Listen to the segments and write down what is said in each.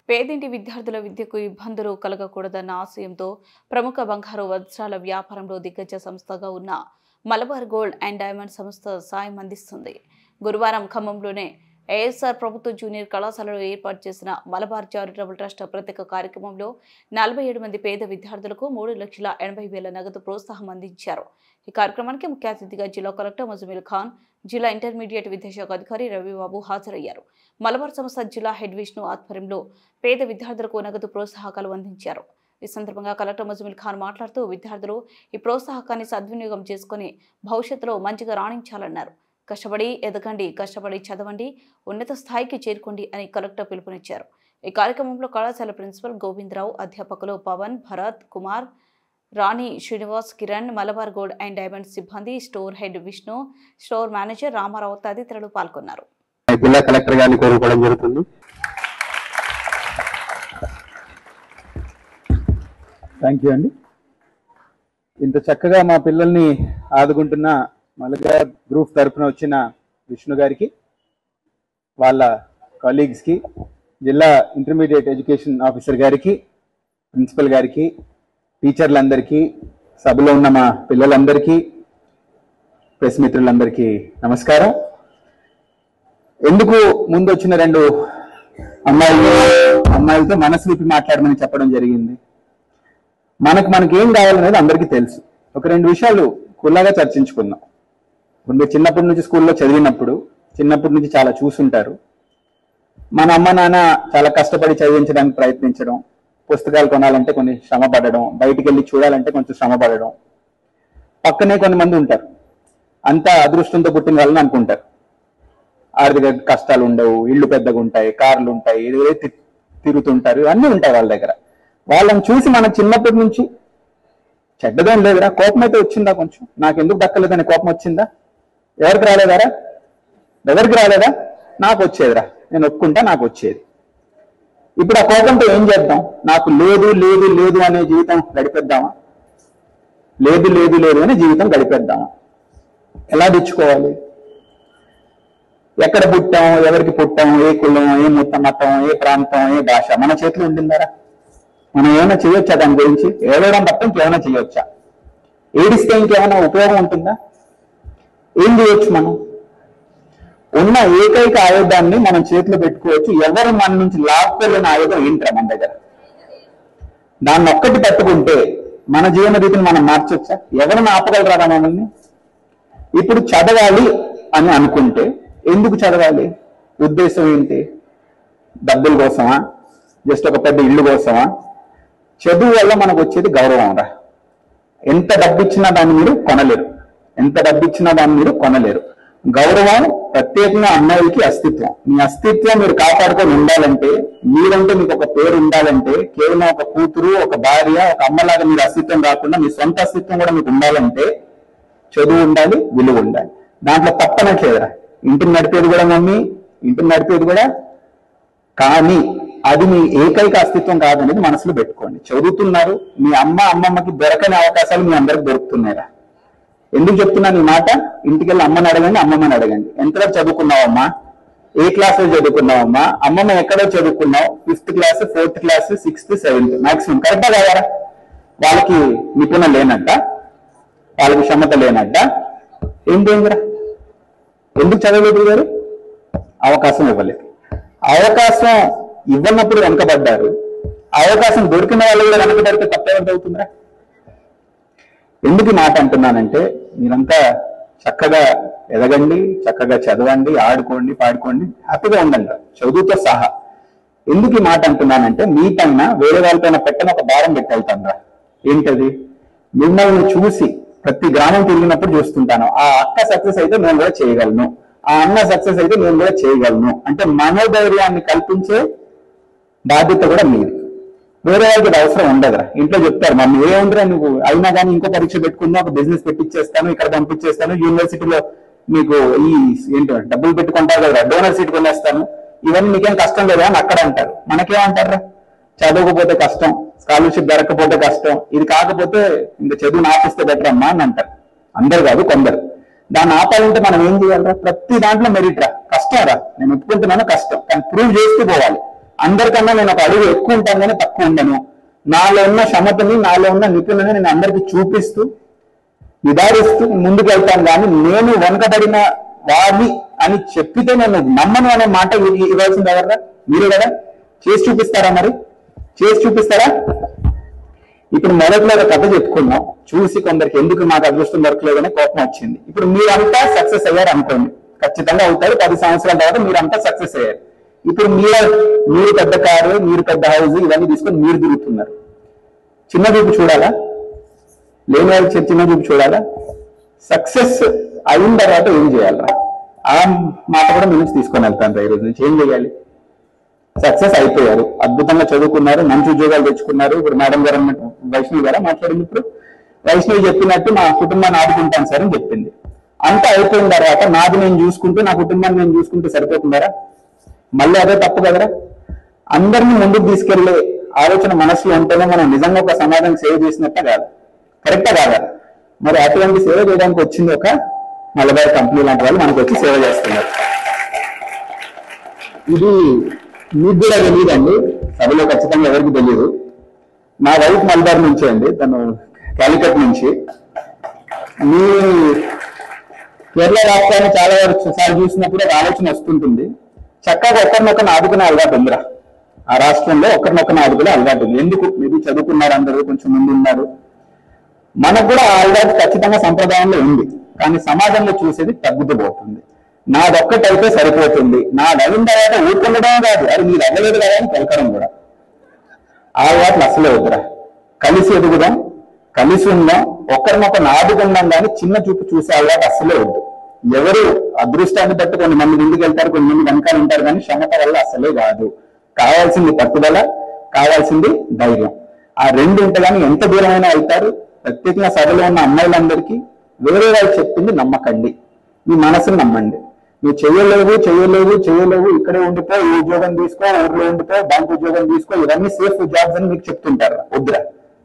పేదింటి విద్యార్థుల విద్యకు ఇబ్బందులు కలగకూడదన్న ఆశయంతో ప్రముఖ బంగారు వజ్రాల వ్యాపారంలో దిగ్గజ సంస్థగా ఉన్న మలబార్ గోల్డ్ అండ్ డైమండ్ సంస్థ సాయం అందిస్తుంది. గురువారం ఖమ్మంలోనే ఏఎస్ఆర్ ప్రభుత్వ జూనియర్ కళాశాలలో ఏర్పాటు చేసిన మలబార్ చారిటబుల్ ట్రస్ట్ ప్రత్యేక కార్యక్రమంలో 47 మంది పేద విద్యార్థులకు 3,80,000 నగదు ప్రోత్సాహం అందించారు. ఈ కార్యక్రమానికి ముఖ్య అతిథిగా జిల్లా కలెక్టర్ ముజమిల్ ఖాన్, జిల్లా ఇంటర్మీడియట్ విద్యాశాఖ అధికారి రవిబాబు హాజరయ్యారు. మలబార్ సంస్థ జిల్లా హెడ్ విష్ణు ఆధ్వర్యంలో పేద విద్యార్థులకు నగదు ప్రోత్సాహకాలు అందించారు. ఈ సందర్భంగా కలెక్టర్ ముజమిల్ ఖాన్ మాట్లాడుతూ విద్యార్థులు ఈ ప్రోత్సాహకాన్ని సద్వినియోగం చేసుకుని భవిష్యత్తులో మంచిగా రాణించాలన్నారు. కష్టపడి ఎదగండి, కష్టపడి చదవండి, ఉన్నత స్థాయికి చేరుకోండి అని కలెక్టర్ పిలుపునిచ్చారు. ఈ కార్యక్రమంలో కళాశాల ప్రిన్సిపల్ గోవిందరావు, అధ్యాపకులు Pawan, Bharat, Kumar, Rani, Srinivas, Kiran, Malabar Gold and Diamond సిబ్బంది, store head Vishnu, store manager Ramarao తదితరులు పాల్గొన్నారు. జిల్లా కలెక్టర్ గారిని కోరుకోవడం జరుగుతుంది. థ్యాంక్ యూ అండి. ఇంత చక్కగా మా పిల్లల్ని ఆదుకుంటున్న మలబార్ గ్రూప్ తరఫున వచ్చిన విష్ణు గారికి, వాళ్ళ కాలీగ్స్కి, జిల్లా ఇంటర్మీడియట్ ఎడ్యుకేషన్ ఆఫీసర్ గారికి, ప్రిన్సిపల్ గారికి, టీచర్లందరికీ, సభలో ఉన్న మా పిల్లలందరికీ, ప్రెస్ మిత్రులందరికీ నమస్కారం. ఎందుకు ముందు వచ్చిన 2 అమ్మాయిలతో మనసు విప్పి మాట్లాడమని చెప్పడం జరిగింది. మనకి ఏం కావాలనేది అందరికీ తెలుసు. ఒక 2 విషయాలు కుల్లాగా చర్చించుకుందాం. ఇప్పుడు మీరు చిన్నప్పటి నుంచి స్కూల్లో చదివినప్పుడు, చిన్నప్పటి నుంచి చాలా చూసుంటారు. మన అమ్మ నాన్న చాలా కష్టపడి చదివించడానికి ప్రయత్నించడం, పుస్తకాలు కొనాలంటే కొన్ని శ్రమ పడడం, బయటికి వెళ్ళి చూడాలంటే కొంచెం శ్రమ పడడం. పక్కనే కొంతమంది ఉంటారు, అంతా అదృష్టంతో పుట్టిన వాళ్ళని అనుకుంటారు. ఆర్థిక కష్టాలు ఉండవు, ఇళ్ళు పెద్దగా ఉంటాయి, కార్లు ఉంటాయి, ఏదైతే తిరుగుతుంటారు, అన్నీ ఉంటాయి వాళ్ళ దగ్గర. వాళ్ళని చూసి మనం చిన్నప్పటి నుంచి చెడ్డదేం లేదురా, కోపం అయితే వచ్చిందా, కొంచెం నాకెందుకు దక్కలేదని కోపం వచ్చిందా? ఎవరికి రాలేదారా? ఎవరికి రాలేదా? నాకు వచ్చేదిరా, నేను ఒప్పుకుంటా, నాకు వచ్చేది. ఇప్పుడు ఆ కోపంతో ఏం చేద్దాం? నాకు లేదు లేదు లేదు అనే జీవితం గడిపేద్దామా? లేదు లేదు లేదు అనే జీవితం గడిపేద్దామా? ఎలా తెచ్చుకోవాలి? ఎక్కడ పుట్టాం, ఎవరికి పుట్టాం, ఏ కులం, ఏ మతం, ఏ ప్రాంతం, ఏ భాష మన చేతిలో ఉండిందారా? మనం ఏమైనా చేయొచ్చా? దాని గురించి ఏడవడం తప్ప ఇంకేమైనా చేయొచ్చా? ఏడిస్తే ఇంకేమైనా ఉపయోగం ఉంటుందా? ఏం చేయొచ్చు? మనం ఉన్న ఏకైక ఆయుధాన్ని మనం చేతిలో పెట్టుకోవచ్చు. ఎవరు మన నుంచి లాక్కోలేని ఆయుధం ఏంట్రా మన దగ్గర? దాన్ని ఒక్కటి పట్టుకుంటే మన జీవన రీతిని మనం మార్చొచ్చా? ఎవరిని ఆపగలరా మనల్ని? ఇప్పుడు చదవాలి అని అనుకుంటే ఎందుకు చదవాలి? ఉద్దేశం ఏంటి? డబ్బుల కోసమా? జస్ట్ ఒక పెద్ద ఇల్లు కోసమా? చదువు వల్ల మనకు వచ్చేది గౌరవం రా. ఎంత డబ్బు ఇచ్చినా దాన్ని మీరు కొనలేరు, ఎంత డబ్బు ఇచ్చినా దాన్ని మీరు కొనలేరు. గౌరవం ప్రత్యేకంగా అమ్మాయిలకి అస్తిత్వం. మీ అస్తిత్వం మీరు కాపాడుకొని ఉండాలంటే, మీరంటే మీకు ఒక పేరు ఉండాలంటే, కేవలం ఒక కూతురు, ఒక భార్య, ఒక అమ్మలాగా మీరు అస్తిత్వం కాకుండా మీ సొంత అస్తిత్వం కూడా మీకు ఉండాలంటే చదువు ఉండాలి, విలువ ఉండాలి. దాంట్లో తప్పనట్లేదురా. ఇంటిని నడిపేది కూడా మమ్మీ, ఇంటిని నడిపేది కూడా, కానీ అది మీ ఏకైక అస్తిత్వం కాదనేది మనసులో పెట్టుకోండి. చదువుతున్నారు, మీ అమ్మమ్మకి దొరకని అవకాశాలు మీ అందరికి దొరుకుతున్నాయిరా. ఎందుకు చెప్తున్నాను ఈ మాట? ఇంటికి వెళ్ళి అమ్మని అడగండి, అమ్మమ్మని అడగండి. ఎంతవరకు చదువుకున్నావమ్మా? ఏ క్లాస్లో చదువుకున్నావమ్మా? అమ్మమ్మ ఎక్కడో చదువుకున్నావు? 5th class, 4th class, 6th, 7th maximum. కరెక్టా కాదా? వాళ్ళకి నిపుణం లేనట్ట, వాళ్ళకి క్షమత లేనట్ట. ఏంటేందిరా? ఎందుకు చదవలేదు గారు? అవకాశం ఇవ్వలేదు. అవకాశం ఇవ్వనప్పుడు వెనకబడ్డారు. అవకాశం దొరికిన వాళ్ళు కూడా వెనకబడితే తప్పేమంత అవుతుందిరా? ఎందుకు ఈ మాట అంటున్నానంటే, మీరంతా చక్కగా ఎదగండి, చక్కగా చదవండి, ఆడుకోండి, పాడుకోండి, హ్యాపీగా ఉండండి చదువుతో సహా. ఎందుకు ఈ మాట అంటున్నానంటే, మీ పైన వేరే వాళ్ళపైన పెట్టని ఒక భారం పెట్టెళ్తాను. ఏంటది? మిమ్మల్ని చూసి ప్రతి గ్రామం తిరిగినప్పుడు చూస్తుంటాను, ఆ అక్క సక్సెస్ అయితే నేను కూడా చేయగలను, ఆ అన్న సక్సెస్ అయితే నేను కూడా చేయగలను అంటే మనోధైర్యాన్ని కల్పించే బాధ్యత కూడా మీది. వేరే వాళ్ళకి అవసరం ఉండదురా. ఇంట్లో చెప్తారు, మమ్మీ ఏముందిరా నువ్వు అయినా కానీ ఇంకో పరీక్ష పెట్టుకుందాం, ఒక బిజినెస్ పెట్టించేస్తాను, ఇక్కడ పంపించేస్తాను, యూనివర్సిటీలో మీకు ఈ ఏంటో డబ్బులు పెట్టుకుంటారు కదా, డోనర్ సీట్ కొనేస్తాను, ఇవన్నీ మీకేం కష్టం లేదా అని అక్కడ అంటారు. మనకేమంటారా? చదవకపోతే కష్టం, స్కాలర్షిప్ దొరకకపోతే కష్టం, ఇది కాకపోతే ఇంకా చదువుని ఆపిస్తే బెటర్ అమ్మా అని అంటారు. అందరు కాదు, కొందరు. దాన్ని ఆపాలంటే మనం ఏం చేయాలరా? ప్రతి దాంట్లో మెరిట్ రా. కష్టం రా, నేను ఒప్పుకుంటున్నాను, కష్టం, కానీ ప్రూవ్ చేస్తూ పోవాలి. అందరికన్నా నేను ఒక అడుగు ఎక్కువ ఉంటాను కానీ తక్కువ ఉండను. నాలో ఉన్న క్షమతని, నాలో ఉన్న నిపుణులని నేను అందరికీ చూపిస్తూ నిదారిస్తూ ముందుకు వెళ్తాను. కానీ నేను వెనకబడిన వాడిని అని చెప్పితే నేను నమ్మను అనే మాట ఇవ్వాల్సింది ఎవరా? మీరే కదా. చేసి చూపిస్తారా? మరి చేసి చూపిస్తారా? ఇప్పుడు మొదట్లో ఒక కథ చెప్పుకున్నాం, చూసి కొందరికి ఎందుకు మాకు అదృష్టం దొరకలేదనే కోపం వచ్చింది. ఇప్పుడు మీరంతా సక్సెస్ అయ్యారు అనుకోండి, ఖచ్చితంగా అవుతారు. 10 సంవత్సరాల తర్వాత మీరంతా సక్సెస్ అయ్యారు. ఇప్పుడు మీరు పెద్ద కారు, మీరు పెద్ద హౌస్, ఇవన్నీ తీసుకొని మీరు తిరుగుతున్నారు. చిన్న చూపు చూడాలా? లేని వాళ్ళకి చిన్న చూపు చూడాలా? సక్సెస్ అయిన తర్వాత ఏం చేయాలా? ఆ మాట కూడా మీ నుంచి తీసుకొని వెళ్తాను. ఈ రోజు నుంచి ఏం చేయాలి? సక్సెస్ అయిపోయారు, అద్భుతంగా చదువుకున్నారు, మంచి ఉద్యోగాలు తెచ్చుకున్నారు. ఇప్పుడు మేడం గారు వైష్ణవి గారా మాట్లాడింది. ఇప్పుడు వైష్ణవి చెప్పినట్టు మా కుటుంబాన్ని ఆదుకుంటాను సార్ అని చెప్పింది. అంతా అయిపోయిన తర్వాత నాది నేను చూసుకుంటూ, నా కుటుంబాన్ని నేను చూసుకుంటూ సరిపోతుందారా? మళ్ళీ అదే తప్పు కదరా? అందరినీ ముందుకు తీసుకెళ్లే ఆలోచన మనసులో ఉంటేనే మనం నిజంగా ఒక సమాజానికి సేవ చేసినట్టే కాదు. కరెక్టా కాదా? మరి అటువంటి సేవ చేయడానికి వచ్చింది ఒక మలబార్ కంపెనీ లాంటి వాళ్ళు మనకు వచ్చి సేవ చేస్తున్నారు. ఇది మీకు కూడా తెలియదండి, సభలో ఖచ్చితంగా ఎవరికి తెలియదు. నా వైఫ్ మలబార్ నుంచే అండి, తను కాలికట్ నుంచి. మీ కేరళ రాష్ట్రాన్ని చాలా సార్లు చూసినప్పుడు ఒక ఆలోచన వస్తుంటుంది, చక్కగా ఒకరినొకరిని ఆదుకునే అలవాటు ఉందిరా. ఆ రాష్ట్రంలో ఒకరినొకరిని ఆదుకునే అలవాటు ఉంది. ఎందుకు? మీరు చదువుకున్నారు, అందరూ కొంచెం ముందు ఉన్నారు. మనకు కూడా ఆ అలవాటు ఖచ్చితంగా సంప్రదాయంలో ఉంది, కానీ సమాజంలో చూసేది తగ్గుతూ పోతుంది. నాదొక్కటైతే సరిపోతుంది, నాది అయిన తర్వాత ఊరుకుండడం కాదు, అది మీరు అవ్వలేదు కదా అని పలకడం కూడా. ఆ అలవాట్లు అసలే వద్దురా. కలిసి ఎదుగుదాం, కలిసి ఉందాం, ఒకరినొకరిని ఆదుకుందాం, కానీ చిన్న చూపు చూసే అలవాటు అసలే వద్దు. ఎవరు అదృష్టాన్ని బట్టి కొన్ని మంది ముందుకు వెళ్తారు, కొన్ని మంది వెనకాల ఉంటారు, కానీ క్షమత వల్ల అసలే కాదు. కావాల్సింది పట్టుదల, కావాల్సింది ధైర్యం. ఆ రెండు ఉంటే కానీ ఎంత దూరమైనా వెళ్తారు. ప్రత్యేకంగా సభలో ఉన్న అమ్మాయిలందరికీ వేరే వాళ్ళు చెప్పింది నమ్మకండి, మీ మనసుని నమ్మండి. నువ్వు చేయలేవు, ఇక్కడే ఉండిపో, ఈ ఉద్యోగం తీసుకో, ఊర్లో ఉండిపో, బ్యాంక్ ఉద్యోగం తీసుకో, ఇవన్నీ సేఫ్ జాబ్స్ అని మీకు చెప్తుంటారు. వద్దురా.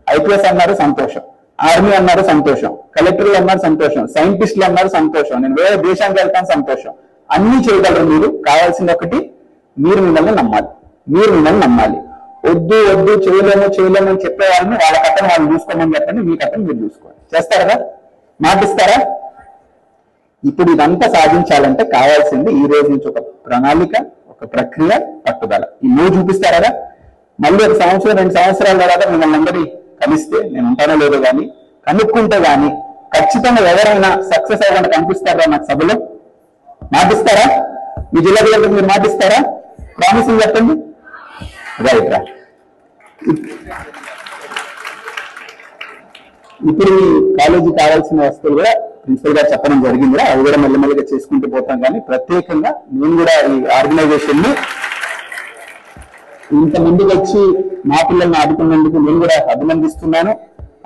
ఐపీఎస్ అన్నారు సంతోషం, ఆర్మీ అన్నారు సంతోషం, కలెక్టర్లు అన్నారు సంతోషం, సైంటిస్టులు అన్నారు సంతోషం, నేను వేరే దేశానికి వెళ్తాను సంతోషం. అన్ని చేయగలరు మీరు. కావాల్సింది ఒకటి, మీరు మిమ్మల్ని నమ్మాలి. వద్దు చేయలేము అని చెప్పే వాళ్ళని వాళ్ళ కథను వాళ్ళు చూసుకోమని చెప్పండి, మీ కథను మీరు చూసుకోండి. చేస్తారా? మాటిస్తారా? ఇప్పుడు ఇదంతా సాధించాలంటే కావాల్సింది ఈ రోజు నుంచి ఒక ప్రణాళిక, ఒక ప్రక్రియ, పట్టుదల. ఈ 3 చూపిస్తారా? మళ్ళీ 1 సంవత్సరం 2 సంవత్సరాల తర్వాత మిమ్మల్ని అందరి కలిస్తే, నేను ఉంటానో లేదో కానీ కనుక్కుంటే కానీ ఖచ్చితంగా ఎవరైనా సక్సెస్ అవ్వడానికి కనిపిస్తారా నాకు సభలో? మాటిస్తారా? మీ జిల్లా పిల్లలకు మీరు మాటిస్తారా? ప్రామిసింగ్ చెప్పండి. రైట్ రా. ఇప్పుడు ఈ కాలేజీ కావాల్సిన వస్తువులు కూడా ప్రిన్సిపల్ గారు చెప్పడం జరిగింది. అవి కూడా మెల్లమెల్లగా చేసుకుంటూ పోతాం. కానీ ప్రత్యేకంగా నేను కూడా ఈ ఆర్గనైజేషన్ ని ఇంత ముందుకు వచ్చి మా పిల్లల్ని ఆడుకున్నందుకు నేను కూడా అభినందిస్తున్నాను.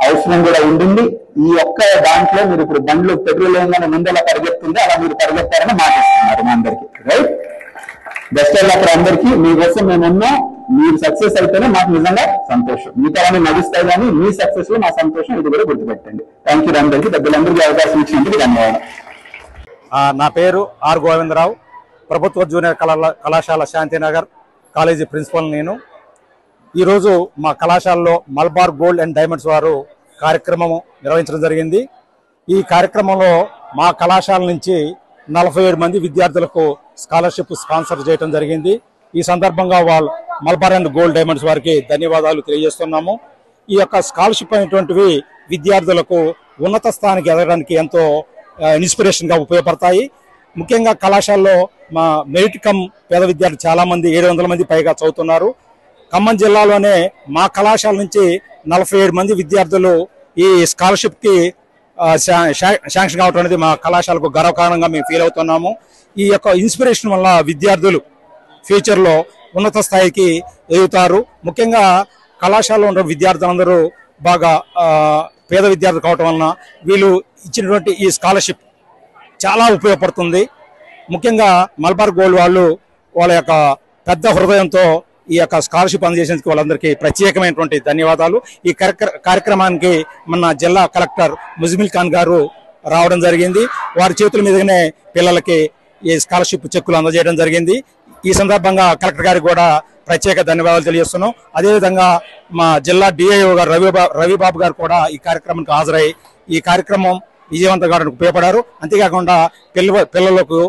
అవసరం కూడా ఉండింది. ఈ ఒక్క దాంట్లో మీరు ఇప్పుడు బండ్లు పెట్రోల్ వేయగానే ముందెలా పరిగెత్తుంది, అలా మీరు పరిగెత్తారని మాటిస్తున్నారు మా అందరికి. రైట్? బెస్ట్ అక్కడ అందరికీ మీకోసం మేమున్నాం. మీరు సక్సెస్ అయితేనే మాకు నిజంగా సంతోషం. మిగతా నడుస్తాయి, కానీ మీ సక్సెస్ లో మా సంతోషం. ఇది కూడా గుర్తుపెట్టండి. థ్యాంక్ యూ అందరికీ, పెద్దలందరికీ అవకాశం ఇచ్చినందుకు ధన్యవాదాలు. నా పేరు ఆర్ గోవిందరావు, ప్రభుత్వ జూనియర్ కళాశాల శాంతినగర్ కాలేజీ ప్రిన్సిపల్ నేను. ఈరోజు మా కళాశాలలో మలబార్ గోల్డ్ అండ్ డైమండ్స్ వారు కార్యక్రమం నిర్వహించడం జరిగింది. ఈ కార్యక్రమంలో మా కళాశాల నుంచి 47 మంది విద్యార్థులకు స్కాలర్షిప్ స్పాన్సర్ చేయడం జరిగింది. ఈ సందర్భంగా మలబార్ అండ్ గోల్డ్ డైమండ్స్ వారికి ధన్యవాదాలు తెలియజేస్తున్నాము. ఈ యొక్క స్కాలర్షిప్ అయినటువంటివి విద్యార్థులకు ఉన్నత స్థానానికి ఎదగడానికి ఎంతో ఇన్స్పిరేషన్ గా ఉపయోగపడతాయి. ముఖ్యంగా కళాశాలలో మా మెరిట్ కమ్ పేద విద్యార్థులు చాలా మంది 700 మంది పైగా చదువుతున్నారు. ఖమ్మం జిల్లాలోనే మా కళాశాల నుంచి 47 మంది విద్యార్థులు ఈ స్కాలర్షిప్ కి శాంక్షన్ కావడం అనేది మా కళాశాలకు గర్వకారణంగా మేము ఫీల్ అవుతున్నాము. ఈ యొక్క ఇన్స్పిరేషన్ వల్ల విద్యార్థులు ఫ్యూచర్ లో ఉన్నత స్థాయికి ఎదుగుతారు. ముఖ్యంగా కళాశాలలో ఉన్న విద్యార్థులందరూ బాగా పేద విద్యార్థులు కావటం వలన వీళ్ళు ఇచ్చినటువంటి ఈ స్కాలర్షిప్ చాలా ఉపయోగపడుతుంది. ముఖ్యంగా మలబార్ గోల్డ్ వాళ్ళు వాళ్ళ యొక్క పెద్ద హృదయంతో ఈ యొక్క స్కాలర్షిప్ అందజేసేందుకు వాళ్ళందరికీ ప్రత్యేకమైనటువంటి ధన్యవాదాలు. ఈ కార్యక్రమానికి మన జిల్లా కలెక్టర్ ముజ్మిల్ ఖాన్ గారు రావడం జరిగింది. వారి చేతుల మీదనే పిల్లలకి ఈ స్కాలర్షిప్ చెక్కులు అందజేయడం జరిగింది. ఈ సందర్భంగా కలెక్టర్ గారికి కూడా ప్రత్యేక ధన్యవాదాలు తెలియజేస్తున్నాం. అదేవిధంగా మా జిల్లా డిఐఓ గారు రవిబాబు గారు కూడా ఈ కార్యక్రమానికి హాజరై ఈ కార్యక్రమం విజయవంతంగా కావడానికి ఉపయోగపడారు. అంతేకాకుండా పిల్లలకు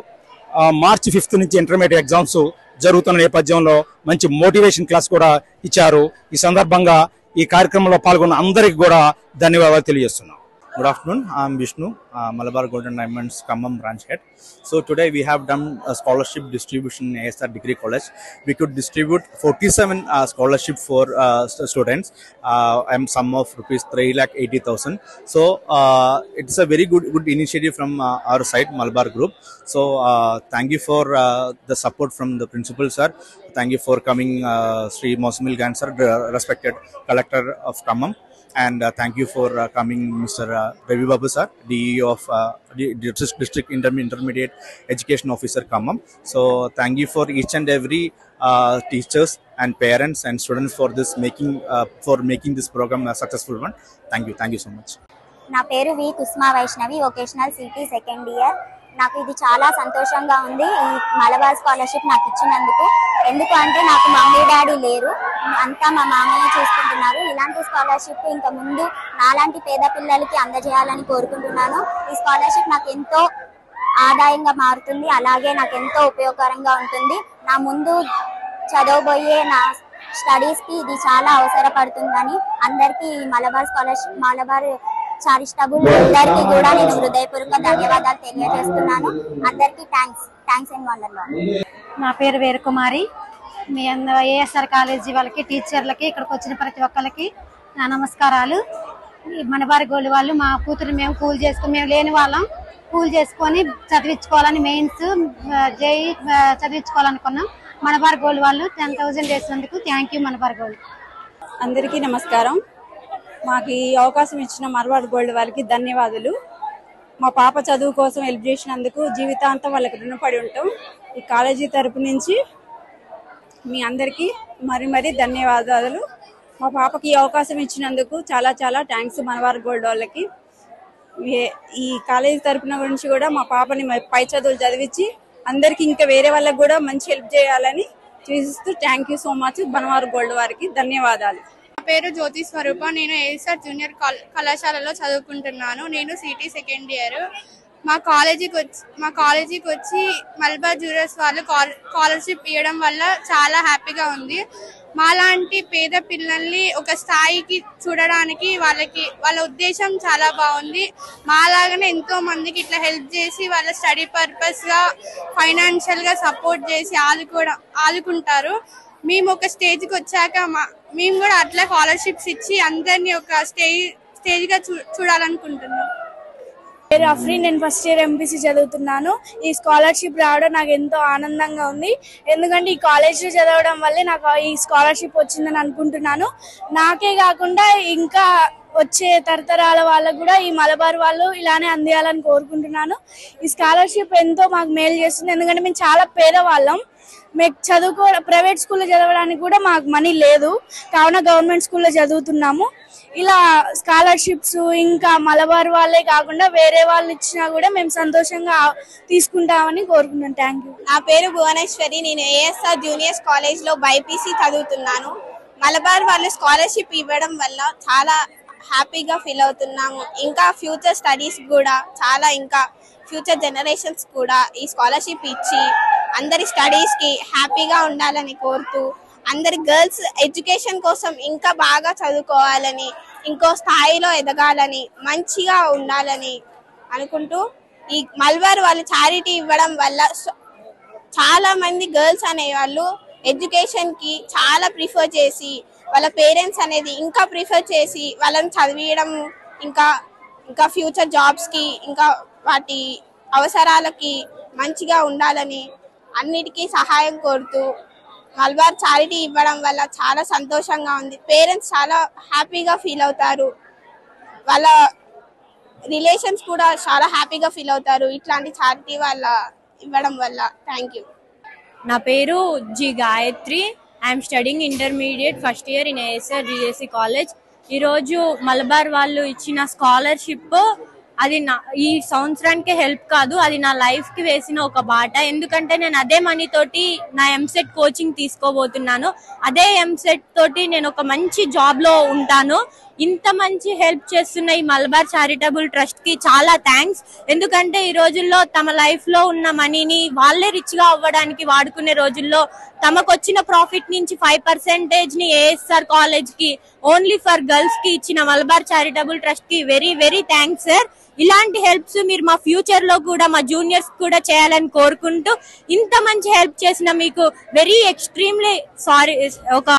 మార్చి 5 నుంచి ఇంటర్మీడియట్ ఎగ్జామ్స్ జరుగుతున్న నేపథ్యంలో మంచి మోటివేషన్ క్లాస్ కూడా ఇచ్చారు. ఈ సందర్భంగా ఈ కార్యక్రమంలో పాల్గొన్న అందరికి కూడా ధన్యవాదాలు తెలియజేస్తున్నాం. Good afternoon. I'm Vishnu, Malabar Gold and Diamonds Khammam branch head. So today we have done a scholarship distribution in ASR Degree College. We could distribute 47 scholarship for students. And sum of rupees 3,80,000. So it's a very good initiative from our side, Malabar Group. So thank you for the support from the principal sir. Thank you for coming, Sri Mausamil Gan sir, respected collector of Khammam. And thank you for coming, Mr. Ravi Babu sir, DEO of District Intermediate Education Officer Khammam. So thank you for each and every teachers and parents and students for making this program a successful one. Thank you so much. నా పేరు V Kusma Vaishnavi, vocational city second year. నాకు ఇది చాలా సంతోషంగా ఉంది ఈ Malabar scholarship నాకు ఇచ్చినందుకు. ఎందుకు అంటే నాకు మమ్మీ డాడీ లేరు, అంతా మా మామయ్య చూసుకుంటున్నారు. ఇలాంటి స్కాలర్షిప్ ఇంకా ముందు నాలాంటి పేద పిల్లలకి అందజేయాలని కోరుకుంటున్నాను. ఈ స్కాలర్షిప్ నాకు ఎంతో ఆదాయంగా మారుతుంది, అలాగే నాకు ఎంతో ఉపయోగకరంగా ఉంటుంది. నా ముందు చదవబోయే నా స్టడీస్కి ఇది చాలా అవసరపడుతుందని అందరికీ ఈ మలబార్ స్కాలర్షిప్, మలబార్ చారిటబుల్ అందరికీ కూడా నేను హృదయపూర్వక ధన్యవాదాలు తెలియజేస్తున్నాను. అందరికీ థ్యాంక్స్ అండ్ వండర్లాండ్. నా పేరు వీరకుమారి. మీ ఏఎస్ఆర్ కాలేజీ వాళ్ళకి, టీచర్లకి, ఇక్కడికి వచ్చిన ప్రతి ఒక్కరికి నా నమస్కారాలు. మలబార్ గోల్డ్ వాళ్ళు మా కూతురు మేము లేని వాళ్ళం కూల్ చేసుకొని చదివించుకోవాలని, మెయిన్స్ జై చదివించుకోవాలనుకున్నాం. మలబార్ గోల్డ్ వాళ్ళు 10,000 చేసినందుకు థ్యాంక్ యూ మలబార్ గోల్డ్. అందరికీ నమస్కారం. మాకు ఈ అవకాశం ఇచ్చిన మలబార్ గోల్డ్ వారికి ధన్యవాదాలు. మా పాప చదువు కోసం హెల్ప్ చేసినందుకు జీవితాంతం వాళ్ళకి రుణపడి ఉంటాం. ఈ కాలేజీ తరపు నుంచి మీ అందరికీ మరీ ధన్యవాదాలు. మా పాపకి ఈ అవకాశం ఇచ్చినందుకు చాలా థ్యాంక్స్ మలబార్ గోల్డ్ వాళ్ళకి. ఈ కాలేజీ తరపున గురించి కూడా మా పాపని పై చదువులు చదివించి అందరికి ఇంకా వేరే వాళ్ళకి కూడా మంచి హెల్ప్ చేయాలని చూసిస్తూ thank you so much Malabar Gold వారికి ధన్యవాదాలు. నా పేరు జ్యోతి స్వరూప. నేను ఏఎస్ఆర్ జూనియర్ కళాశాలలో చదువుకుంటున్నాను. నేను సిటీ సెకండ్ ఇయర్. మా కాలేజీకి వచ్చి మలబార్ జ్యువెలర్స్ వాళ్ళు స్కాలర్షిప్ ఇవ్వడం వల్ల చాలా హ్యాపీగా ఉంది. మాలాంటి పేద పిల్లల్ని ఒక స్థాయికి చూడడానికి వాళ్ళ ఉద్దేశం చాలా బాగుంది. మాలాగానే ఎంతో మందికి ఇట్లా హెల్ప్ చేసి వాళ్ళ స్టడీ పర్పస్ గా ఫైనాన్షియల్ గా సపోర్ట్ చేసి ఆదుకుంటారు. మేము ఒక స్టేజ్కి వచ్చాక మేము కూడా అట్లా స్కాలర్షిప్స్ ఇచ్చి అందరినీ ఒక స్టేజ్ గా చూడాలనుకుంటున్నాం. పేరు అఫ్రీన్. నేను ఫస్ట్ ఇయర్ ఎంపీసీ చదువుతున్నాను. ఈ స్కాలర్షిప్ రావడం నాకు ఎంతో ఆనందంగా ఉంది. ఎందుకంటే ఈ కాలేజ్లో చదవడం వల్లే నాకు ఈ స్కాలర్షిప్ వచ్చిందని అనుకుంటున్నాను. నాకే కాకుండా ఇంకా వచ్చే తరతరాల వాళ్ళకు కూడా ఈ మలబార్ వాళ్ళు ఇలానే అందియాలని కోరుకుంటున్నాను. ఈ స్కాలర్షిప్ ఎంతో మాకు మేలు చేస్తుంది. ఎందుకంటే మేము చాలా పేదవాళ్ళం. మేము ప్రైవేట్ స్కూల్లో చదవడానికి కూడా మాకు మనీ లేదు, కావున గవర్నమెంట్ స్కూల్లో చదువుతున్నాము. ఇలా స్కాలర్షిప్స్ ఇంకా మలబార్ వాళ్ళే కాకుండా వేరే వాళ్ళు ఇచ్చినా కూడా మేము సంతోషంగా తీసుకుంటామని కోరుకుంటున్నాను. Thank you. నా పేరు భువనేశ్వరి. నేను ఏఎస్ఆర్ జూనియర్స్ కాలేజ్లో బైపీసీ చదువుతున్నాను. మలబార్ వాళ్ళు స్కాలర్షిప్ ఇవ్వడం వల్ల చాలా హ్యాపీగా ఫీల్ అవుతున్నాము. ఇంకా ఫ్యూచర్ స్టడీస్ కూడా ఇంకా ఫ్యూచర్ జనరేషన్స్ కూడా ఈ స్కాలర్షిప్ ఇచ్చి అందరి స్టడీస్కి హ్యాపీగా ఉండాలని కోరుతూ, అందరి గర్ల్స్ ఎడ్యుకేషన్ కోసం ఇంకా బాగా చదువుకోవాలని, ఇంకో స్థాయిలో ఎదగాలని, మంచిగా ఉండాలని అనుకుంటూ ఈ మలబార్ వాళ్ళు చారిటీ ఇవ్వడం వల్ల చాలా మంది గర్ల్స్ అనేవాళ్ళు ఎడ్యుకేషన్కి చాలా ప్రిఫర్ చేసి, వాళ్ళ పేరెంట్స్ అనేది ఇంకా ప్రిఫర్ చేసి వాళ్ళని చదివించడం, ఇంకా ఫ్యూచర్ జాబ్స్కి ఇంకా వాటి అవసరాలకి మంచిగా ఉండాలని అన్నిటికీ సహాయం కోరుతూ మలబార్ చారిటీ ఇవ్వడం వల్ల చాలా సంతోషంగా ఉంది. పేరెంట్స్ చాలా హ్యాపీగా ఫీల్ అవుతారు, వాళ్ళ రిలేషన్స్ కూడా చాలా హ్యాపీగా ఫీల్ అవుతారు ఇట్లాంటి చారిటీ వాళ్ళ ఇవ్వడం వల్ల. Thank you. నా పేరు G Gayatri. I'm studying intermediate first year in ASR GSC college. ఈరోజు మలబార్ వాళ్ళు ఇచ్చిన స్కాలర్షిప్ అది ఈ సంవత్సరానికి హెల్ప్ కాదు, అది నా లైఫ్ కి వేసిన ఒక బాట. ఎందుకంటే నేను అదే మనీ తోటి నా ఎంసెట్ కోచింగ్ తీసుకోబోతున్నాను. అదే ఎంసెట్ తోటి నేను ఒక మంచి జాబ్ లో ఉంటాను. ఇంత మంచి హెల్ప్ చేస్తున్న ఈ మలబార్ చారిటబుల్ ట్రస్ట్ కి చాలా థ్యాంక్స్. ఎందుకంటే ఈ రోజుల్లో తమ లైఫ్ లో ఉన్న మనీని వాళ్ళే రిచ్ గా అవ్వడానికి వాడుకునే రోజుల్లో తమకు వచ్చిన ప్రాఫిట్ నుంచి 5% ని ఏఎస్ఆర్ కాలేజ్ కి ఓన్లీ ఫర్ గర్ల్స్ కి ఇచ్చిన మలబార్ చారిటబుల్ ట్రస్ట్ కి వెరీ వెరీ థ్యాంక్స్ సార్. ఇలాంటి హెల్ప్స్ మీరు మా ఫ్యూచర్ లో కూడా మా జూనియర్స్ కూడా చేయాలని కోరుకుంటూ, ఇంత మంచి హెల్ప్ చేసిన మీకు వెరీ ఎక్స్ట్రీమ్లీ సారీ. ఒక